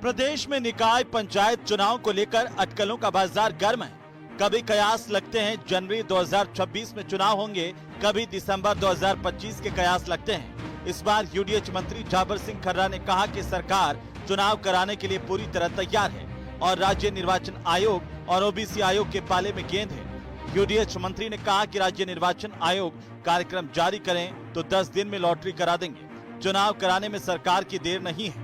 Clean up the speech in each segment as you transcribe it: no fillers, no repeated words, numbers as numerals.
प्रदेश में निकाय पंचायत चुनाव को लेकर अटकलों का बाजार गर्म है। कभी कयास लगते हैं जनवरी 2026 में चुनाव होंगे, कभी दिसंबर 2025 के कयास लगते हैं। इस बार यूडीएच मंत्री जाबर सिंह खर्रा ने कहा कि सरकार चुनाव कराने के लिए पूरी तरह तैयार है और राज्य निर्वाचन आयोग और ओबीसी आयोग के पाले में गेंद है। यूडीएच मंत्री ने कहा कि राज्य निर्वाचन आयोग कार्यक्रम जारी करें तो 10 दिन में लॉटरी करा देंगे। चुनाव कराने में सरकार की देर नहीं है।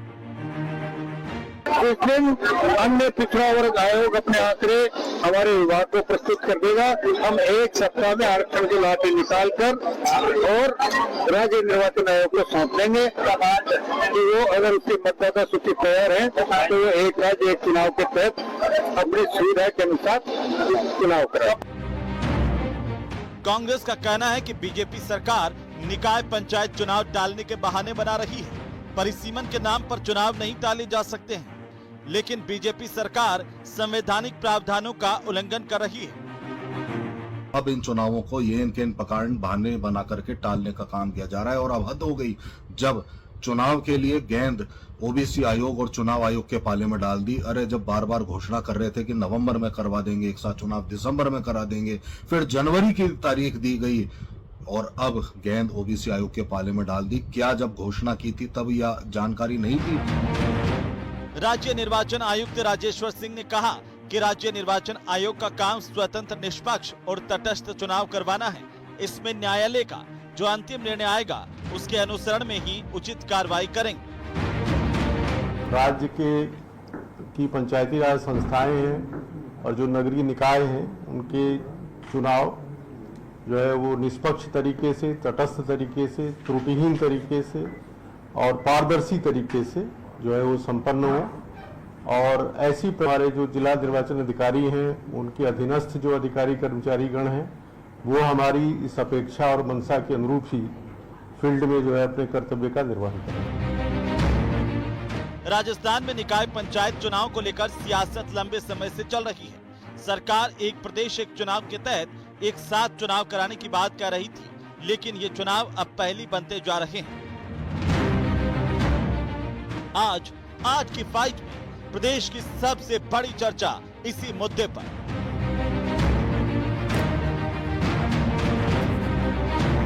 इस दिन अन्य पिछड़ा वर्ग आयोग अपने आंकड़े हमारे विभाग को प्रस्तुत कर देगा। हम एक सप्ताह में आरक्षण की लाठी निकालकर और राज्य निर्वाचन आयोग को सौंप देंगे कि वो अगर उसकी मतदाता सूची तैयार है तो वो एक राज्य एक चुनाव के तहत अपनी सुविधा के अनुसार चुनाव करे। कांग्रेस का कहना है कि बीजेपी सरकार निकाय पंचायत चुनाव टालने के बहाने बना रही है। परिसीमन के नाम पर चुनाव नहीं टाले जा सकते हैं, लेकिन बीजेपी सरकार संवैधानिक प्रावधानों का उल्लंघन कर रही है। अब इन चुनावों को ये इनके बहाने बना करके टालने का काम किया जा रहा है और अब हद हो गई जब चुनाव के लिए गेंद ओबीसी आयोग और चुनाव आयोग के पाले में डाल दी। अरे जब बार बार घोषणा कर रहे थे कि नवंबर में करवा देंगे एक साथ चुनाव, दिसंबर में करा देंगे, फिर जनवरी की तारीख दी गई और अब गेंद ओबीसी आयोग के पाले में डाल दी। क्या जब घोषणा की थी तब यह जानकारी नहीं थी? राज्य निर्वाचन आयुक्त राजेश्वर सिंह ने कहा कि राज्य निर्वाचन आयोग का काम स्वतंत्र, निष्पक्ष और तटस्थ चुनाव करवाना है। इसमें न्यायालय का जो अंतिम निर्णय आएगा उसके अनुसरण में ही उचित कार्रवाई करेंगे। राज्य की पंचायती राज संस्थाएं हैं और जो नगरीय निकाय हैं उनके चुनाव जो है वो निष्पक्ष तरीके से, तटस्थ तरीके से, त्रुटिहीन तरीके से और पारदर्शी तरीके से जो है वो संपन्न हो। और ऐसी हमारे जो जिला निर्वाचन अधिकारी हैं उनके अधीनस्थ जो अधिकारी कर्मचारी गण हैं वो हमारी इस अपेक्षा और मंशा के अनुरूप ही फील्ड में जो है अपने कर्तव्य का निर्वहन करें। राजस्थान में निकाय पंचायत चुनाव को लेकर सियासत लंबे समय से चल रही है। सरकार एक प्रदेश एक चुनाव के तहत एक साथ चुनाव कराने की बात कह रही थी, लेकिन ये चुनाव अब पहली बनते जा रहे हैं। आज की फाइट में प्रदेश की सबसे बड़ी चर्चा इसी मुद्दे पर।